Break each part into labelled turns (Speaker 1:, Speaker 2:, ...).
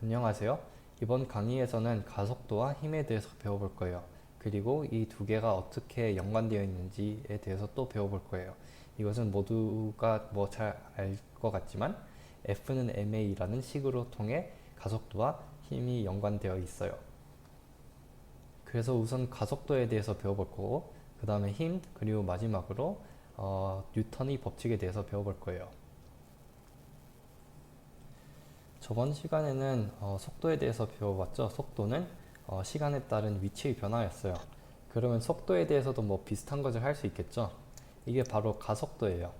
Speaker 1: 안녕하세요. 이번 강의에서는 가속도와 힘에 대해서 배워볼 거예요. 그리고 이 두 개가 어떻게 연관되어 있는지에 대해서 또 배워볼 거예요. 이것은 모두가 뭐 잘 알 것 같지만 F는 ma라는 식으로 통해 가속도와 힘이 연관되어 있어요. 그래서 우선 가속도에 대해서 배워볼 거고 그 다음에 힘, 그리고 마지막으로 뉴턴의 법칙에 대해서 배워볼 거예요. 저번 시간에는 속도에 대해서 배워봤죠. 속도는 시간에 따른 위치의 변화였어요. 그러면 속도에 대해서도 뭐 비슷한 것을 할 수 있겠죠. 이게 바로 가속도예요.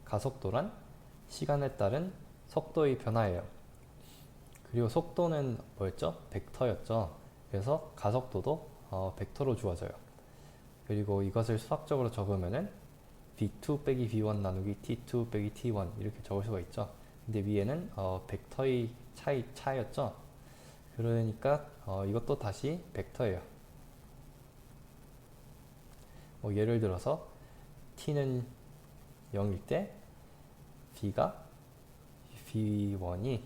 Speaker 1: 가속도란 시간에 따른 속도의 변화예요. 그리고 속도는 뭐였죠? 벡터였죠. 그래서 가속도도 벡터로 주어져요. 그리고 이것을 수학적으로 적으면은 v2 빼기 v1 나누기 t2 빼기 t1 이렇게 적을 수가 있죠. 근데 위에는 벡터의 차였죠. 그러니까 이것도 다시 벡터예요. 뭐 예를 들어서 t는 0일 때 v가 v1이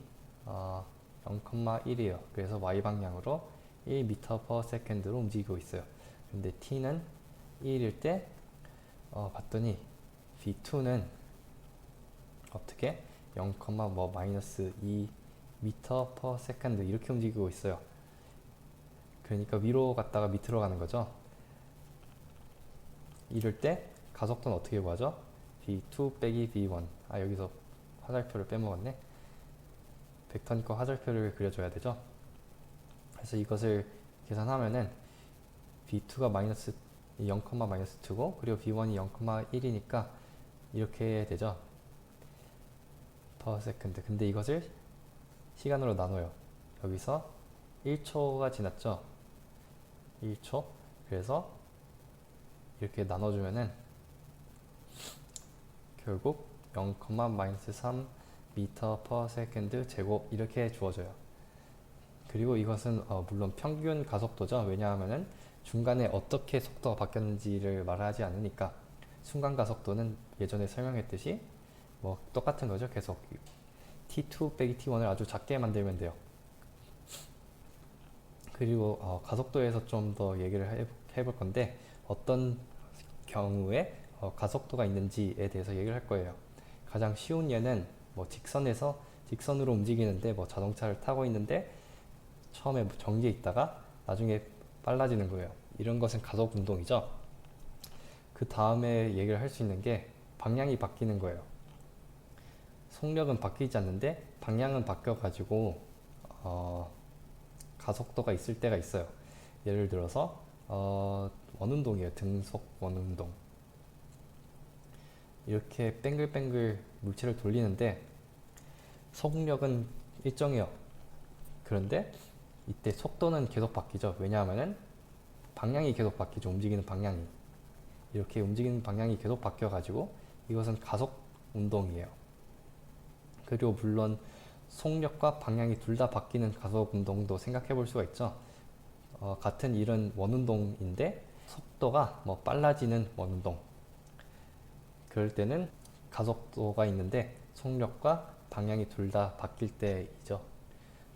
Speaker 1: 0,1이에요. 그래서 y 방향으로 1m/s로 움직이고 있어요. 근데 t는 1일 때 봤더니 v2는 어떻게 0, 뭐 마이너스 2m/s 이렇게 움직이고 있어요. 그러니까 위로 갔다가 밑으로 가는 거죠. 이럴 때 가속도는 어떻게 구하죠? v2 빼기 v1. 여기서 화살표를 빼먹었네. 벡터니까 화살표를 그려줘야 되죠. 그래서 이것을 계산하면은 v2가 마이너스 0, 마이너스 2고 그리고 v1이 0,1이니까 이렇게 되죠. per second. 근데 이것을 시간으로 나눠요. 여기서 1초가 지났죠. 1초. 그래서 이렇게 나눠주면은 결국 0, 마이너스 3 m/s 제곱 이렇게 주어져요. 그리고 이것은 물론 평균 가속도죠. 왜냐하면은 중간에 어떻게 속도가 바뀌었는지를 말하지 않으니까 순간 가속도는 예전에 설명했듯이 뭐 똑같은 거죠. 계속 t2 빼기 t1을 아주 작게 만들면 돼요. 그리고 가속도에서 좀 더 얘기를 해볼 건데 어떤 경우에 가속도가 있는지에 대해서 얘기를 할 거예요. 가장 쉬운 예는 뭐 직선으로 움직이는데 뭐 자동차를 타고 있는데 처음에 정지해 있다가 나중에 빨라지는 거예요. 이런 것은 가속 운동이죠. 그 다음에 얘기를 할 수 있는 게 방향이 바뀌는 거예요. 속력은 바뀌지 않는데 방향은 바뀌어가지고 가속도가 있을 때가 있어요. 예를 들어서 원운동이에요. 등속 원운동. 이렇게 뱅글뱅글 물체를 돌리는데 속력은 일정해요. 그런데 이때 속도는 계속 바뀌죠. 왜냐하면은 방향이 계속 바뀌죠. 움직이는 방향이. 이렇게 움직이는 방향이 계속 바뀌어가지고 이것은 가속 운동이에요. 그리고 물론 속력과 방향이 둘 다 바뀌는 가속 운동도 생각해 볼 수가 있죠. 같은 일은 원운동인데 속도가 뭐 빨라지는 원운동. 그럴 때는 가속도가 있는데 속력과 방향이 둘 다 바뀔 때이죠.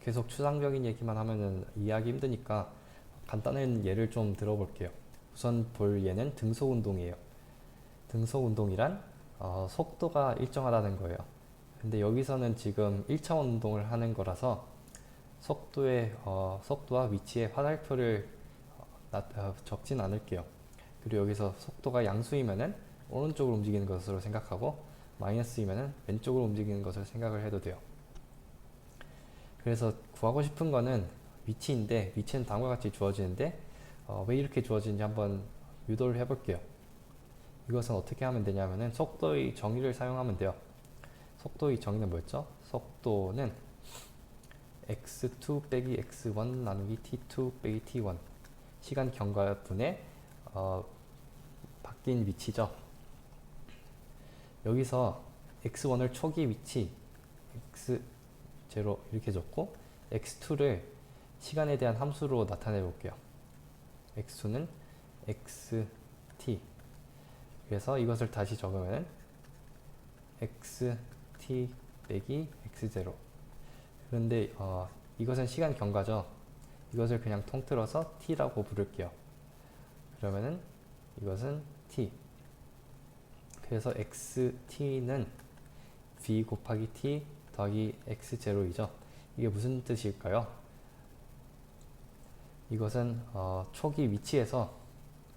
Speaker 1: 계속 추상적인 얘기만 하면은 이해하기 힘드니까 간단한 예를 좀 들어볼게요. 우선 볼 예는 등속 운동이에요. 등속 운동이란 속도가 일정하다는 거예요. 근데 여기서는 지금 1차원 운동을 하는 거라서 속도와 위치에 화살표를 적진 않을게요. 그리고 여기서 속도가 양수이면은 오른쪽으로 움직이는 것으로 생각하고 마이너스이면은 왼쪽으로 움직이는 것을 생각을 해도 돼요. 그래서 구하고 싶은 거는 위치인데 위치는 다음과 같이 주어지는데 왜 이렇게 주어지는지 한번 유도를 해볼게요. 이것은 어떻게 하면 되냐면은 속도의 정의를 사용하면 돼요. 속도의 정의는 뭐였죠? 속도는 x2 빼기 x1 나누기 t2 빼기 t1 시간 경과분의 바뀐 위치죠. 여기서 x1을 초기 위치 x0 이렇게 적고 x2를 시간에 대한 함수로 나타내 볼게요. x2는 xt. 그래서 이것을 다시 적으면 xt 빼기 x0. 그런데 이것은 시간 경과죠. 이것을 그냥 통틀어서 t라고 부를게요. 그러면은 이것은 t. 그래서 xt는 v 곱하기 t 더하기 x0이죠. 이게 무슨 뜻일까요? 이것은 초기 위치에서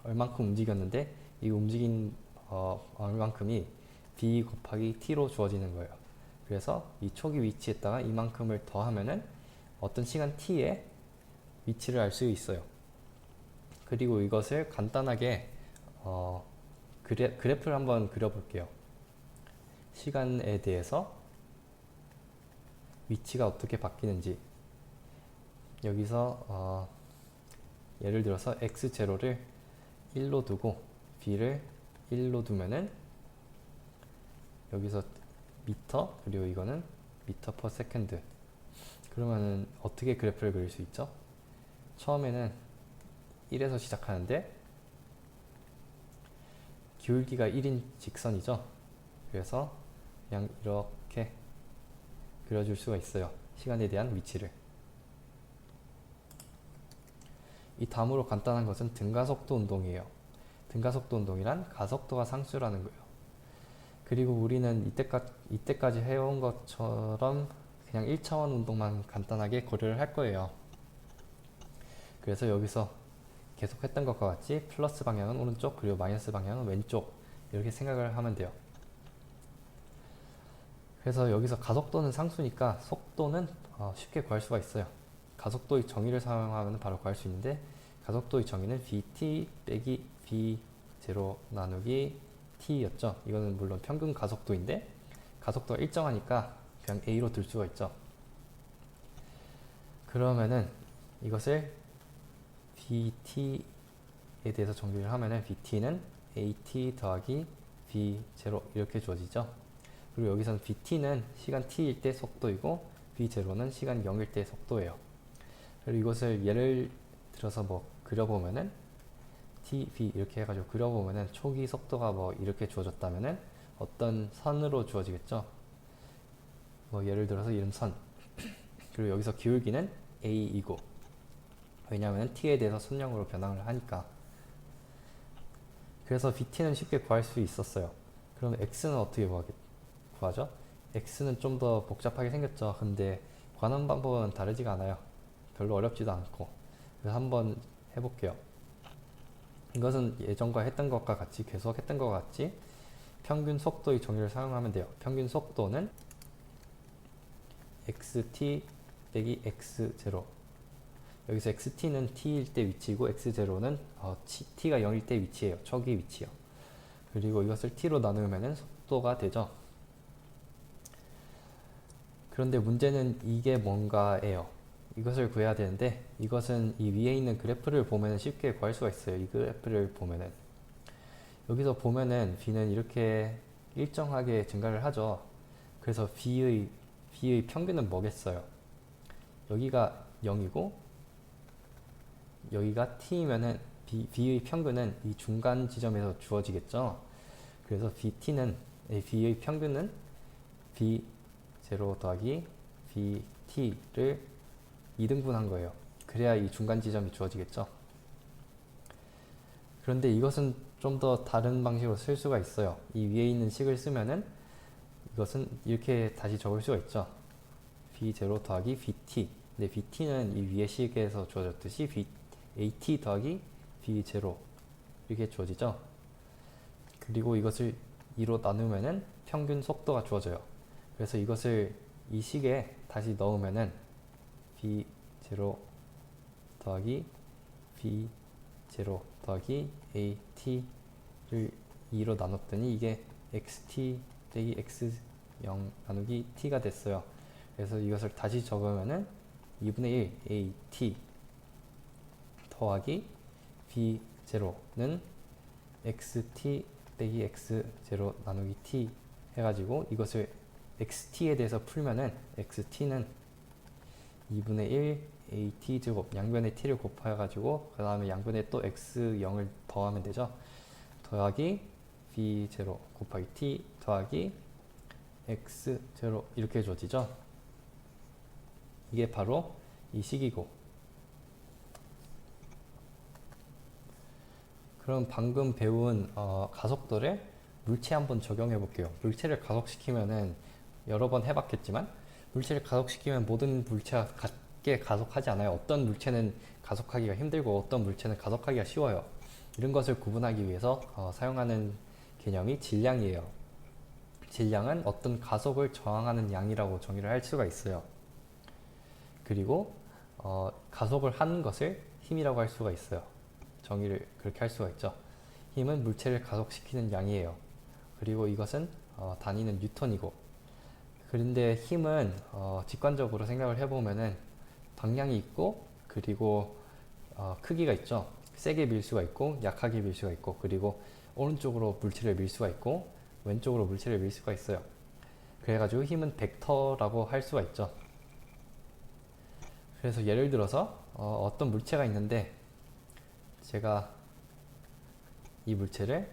Speaker 1: 얼만큼 움직였는데 이 움직인 얼만큼이 v 곱하기 t로 주어지는 거예요. 그래서 이 초기 위치에다가 이만큼을 더하면은 어떤 시간 t에 위치를 알 수 있어요. 그리고 이것을 간단하게 그래프를 한번 그려볼게요. 시간에 대해서 위치가 어떻게 바뀌는지. 여기서 예를 들어서 x0를 1로 두고 b를 1로 두면은 여기서 미터, 그리고 이거는 미터 퍼 세컨드. 그러면은 어떻게 그래프를 그릴 수 있죠? 처음에는 1에서 시작하는데 기울기가 1인 직선이죠. 그래서 그냥 이렇게 그려줄 수가 있어요. 시간에 대한 위치를. 이 다음으로 간단한 것은 등가속도 운동이에요. 등가속도 운동이란 가속도가 상수라는 거예요. 그리고 우리는 이때까지 해온 것처럼 그냥 1차원 운동만 간단하게 고려를 할 거예요. 그래서 여기서 계속 했던 것과 같이 플러스 방향은 오른쪽, 그리고 마이너스 방향은 왼쪽, 이렇게 생각을 하면 돼요. 그래서 여기서 가속도는 상수니까 속도는 쉽게 구할 수가 있어요. 가속도의 정의를 사용하면 바로 구할 수 있는데, 가속도의 정의는 vt 빼기 v0 나누기 t였죠. 이거는 물론 평균 가속도인데 가속도가 일정하니까 그냥 a로 둘 수가 있죠. 그러면은 이것을 vt에 대해서 정리를 하면은 vt는 at 더하기 v0 이렇게 주어지죠. 그리고 여기서는 vt는 시간 t일 때 속도이고 v0는 시간 0일 때 속도예요. 그리고 이것을 예를 들어서 뭐 그려보면은 t, v 이렇게 해가지고 그려보면은 초기 속도가 뭐 이렇게 주어졌다면은 어떤 선으로 주어지겠죠. 뭐 예를 들어서 이름 선. 그리고 여기서 기울기는 a이고, 왜냐하면 t에 대해서 선형으로 변환을 하니까. 그래서 vt는 쉽게 구할 수 있었어요. 그럼 x는 어떻게 구하죠? x는 좀 더 복잡하게 생겼죠. 근데 구하는 방법은 다르지가 않아요. 별로 어렵지도 않고. 그래서 한번 해볼게요. 이것은 예전과 했던 것과 같이, 계속 했던 것과 같이 평균 속도의 정의를 사용하면 돼요. 평균 속도는 xt 빼기 x0. 여기서 xt는 t일 때 위치고 x0는 t가 0일 때 위치예요. 초기 위치요. 그리고 이것을 t로 나누면 속도가 되죠. 그런데 문제는 이게 뭔가예요. 이것을 구해야 되는데, 이것은 이 위에 있는 그래프를 보면 쉽게 구할 수가 있어요. 이 그래프를 보면은 여기서 보면은 b는 이렇게 일정하게 증가를 하죠. 그래서 b의 평균은 뭐겠어요? 여기가 0이고 여기가 t면은 b의 평균은 이 중간 지점에서 주어지겠죠. 그래서 b의 평균은 b0 더하기 bt를 2등분한 거예요. 그래야 이 중간 지점이 주어지겠죠. 그런데 이것은 좀 더 다른 방식으로 쓸 수가 있어요. 이 위에 있는 식을 쓰면은 이것은 이렇게 다시 적을 수가 있죠. b0 더하기 bt. 근데 bt는 이 위의 식에서 주어졌듯이 at 더하기 b0 이렇게 주어지죠. 그리고 이것을 2로 나누면은 평균 속도가 주어져요. 그래서 이것을 이 식에 다시 넣으면은 b0 더하기 b0 더하기 at를 2로 나눴더니 이게 xt 빼기 x0 나누기 t가 됐어요. 그래서 이것을 다시 적으면은 2분의 1 at 더하기 b0는 xt 빼기 x0 나누기 t 해가지고 이것을 xt에 대해서 풀면은 xt는 2분의 1 at 제곱, 양변에 t를 곱해가지고 그 다음에 양변에 또 x0을 더하면 되죠. 더하기 b0 곱하기 t 더하기 x0 이렇게 주어지죠. 이게 바로 이 식이고. 그럼 방금 배운 가속도를 물체에 한번 적용해 볼게요. 물체를 가속시키면은 여러 번 해봤겠지만 물체를 가속시키면 모든 물체가 같게 가속하지 않아요. 어떤 물체는 가속하기가 힘들고 어떤 물체는 가속하기가 쉬워요. 이런 것을 구분하기 위해서 사용하는 개념이 질량이에요. 질량은 어떤 가속을 저항하는 양이라고 정의를 할 수가 있어요. 그리고 가속을 하는 것을 힘이라고 할 수가 있어요. 정의를 그렇게 할 수가 있죠. 힘은 물체를 가속시키는 양이에요. 그리고 이것은 단위는 뉴턴이고. 그런데 힘은 직관적으로 생각을 해보면은 방향이 있고, 그리고 크기가 있죠. 세게 밀 수가 있고 약하게 밀 수가 있고, 그리고 오른쪽으로 물체를 밀 수가 있고 왼쪽으로 물체를 밀 수가 있어요. 그래가지고 힘은 벡터라고 할 수가 있죠. 그래서 예를 들어서 어떤 물체가 있는데 제가 이 물체를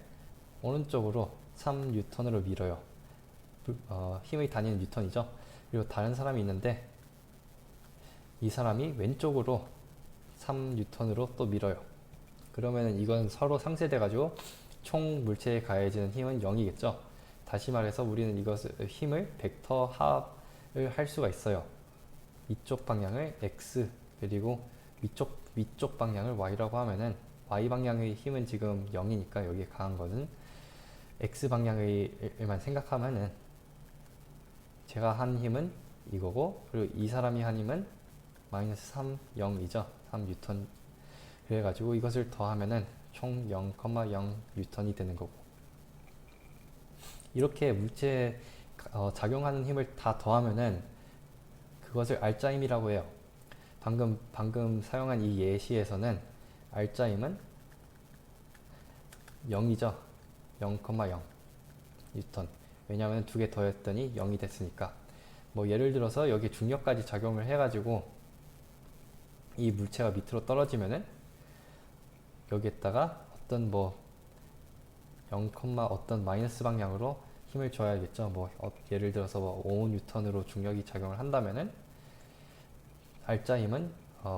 Speaker 1: 오른쪽으로 3N으로 밀어요. 힘의 단위는 뉴턴이죠. 그리고 다른 사람이 있는데 이 사람이 왼쪽으로 3N으로 또 밀어요. 그러면은 이건 서로 상쇄돼 가지고 총 물체에 가해지는 힘은 0이겠죠. 다시 말해서 우리는 이것을 힘을 벡터 합을 할 수가 있어요. 이쪽 방향을 x, 그리고 위쪽 방향을 y라고 하면은 y 방향의 힘은 지금 0이니까 여기에 가한 거는 x 방향의만 생각하면은 제가 한 힘은 이거고, 그리고 이 사람이 한 힘은 마이너스 3, 0이죠. 3N. 그래가지고 이것을 더하면은 총 0,0 뉴턴이 되는 거고. 이렇게 물체에 작용하는 힘을 다 더하면은 그것을 알짜 힘이라고 해요. 방금 사용한 이 예시에서는 알짜 힘은 0이죠. 0,0 뉴턴. 왜냐하면 두 개 더했더니 0이 됐으니까. 뭐 예를 들어서 여기 중력까지 작용을 해가지고 이 물체가 밑으로 떨어지면은 여기에다가 어떤 0, 어떤 마이너스 방향으로 힘을 줘야겠죠. 예를 들어서 5N으로 중력이 작용을 한다면은 알짜 힘은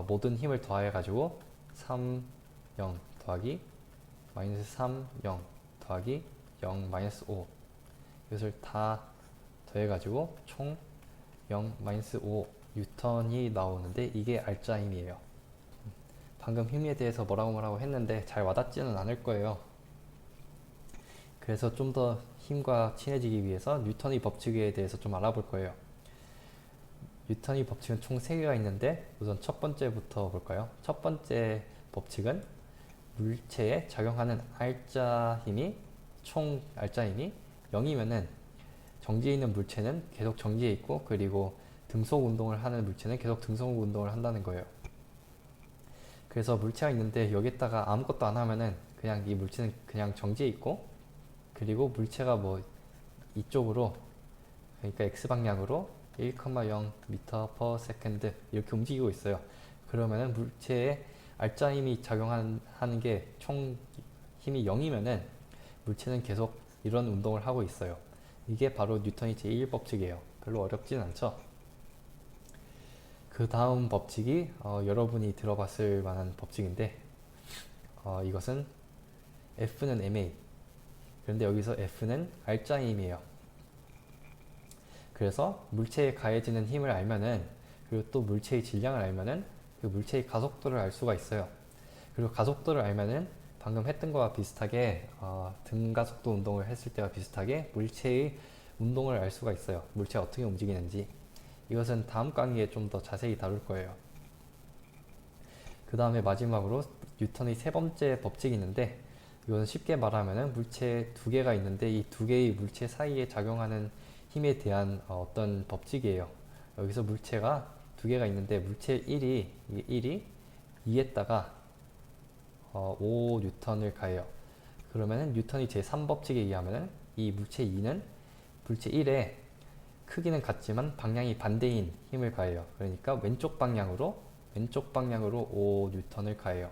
Speaker 1: 모든 힘을 더해가지고 3, 0 더하기 마이너스 3, 0 더하기 0, 마이너스 5 이것을 다 더해가지고 총 0, 마이너스 5 뉴턴이 나오는데 이게 알짜 힘이에요. 방금 힘에 대해서 뭐라고 했는데 잘 와닿지는 않을 거예요. 그래서 좀 더 힘과 친해지기 위해서 뉴턴의 법칙에 대해서 좀 알아볼 거예요. 뉴턴의 법칙은 총 3개가 있는데 우선 첫 번째부터 볼까요? 첫 번째 법칙은 물체에 작용하는 알짜 힘이 총 알짜 힘이 0이면은 정지해 있는 물체는 계속 정지해 있고, 그리고 등속 운동을 하는 물체는 계속 등속 운동을 한다는 거예요. 그래서 물체가 있는데 여기다가 아무것도 안 하면은 그냥 이 물체는 그냥 정지해 있고, 그리고 물체가 이쪽으로, 그러니까 x방향으로 1,0 m/s 이렇게 움직이고 있어요. 그러면은 물체에 알짜 힘이 작용하는 게 총 힘이 0이면은 물체는 계속 이런 운동을 하고 있어요. 이게 바로 뉴턴의 제1법칙이에요. 별로 어렵진 않죠? 그 다음 법칙이 여러분이 들어봤을 만한 법칙인데 이것은 F는 ma. 그런데 여기서 F는 알짜 힘이에요. 그래서 물체에 가해지는 힘을 알면은, 그리고 또 물체의 질량을 알면은 그 물체의 가속도를 알 수가 있어요. 그리고 가속도를 알면은 방금 했던 거와 비슷하게 등가속도 운동을 했을 때와 비슷하게 물체의 운동을 알 수가 있어요. 물체가 어떻게 움직이는지. 이것은 다음 강의에 좀 더 자세히 다룰 거예요. 그 다음에 마지막으로 뉴턴의 세 번째 법칙이 있는데, 이것은 쉽게 말하면은 물체 두 개가 있는데 이 두 개의 물체 사이에 작용하는 힘에 대한 어떤 법칙이에요. 여기서 물체가 두 개가 있는데 물체 1이 2에다가 5N을 가해요. 그러면은 뉴턴의 제3법칙에 의하면은 이 물체 2는 물체 1에 크기는 같지만 방향이 반대인 힘을 가해요. 그러니까 왼쪽 방향으로 5N을 가해요.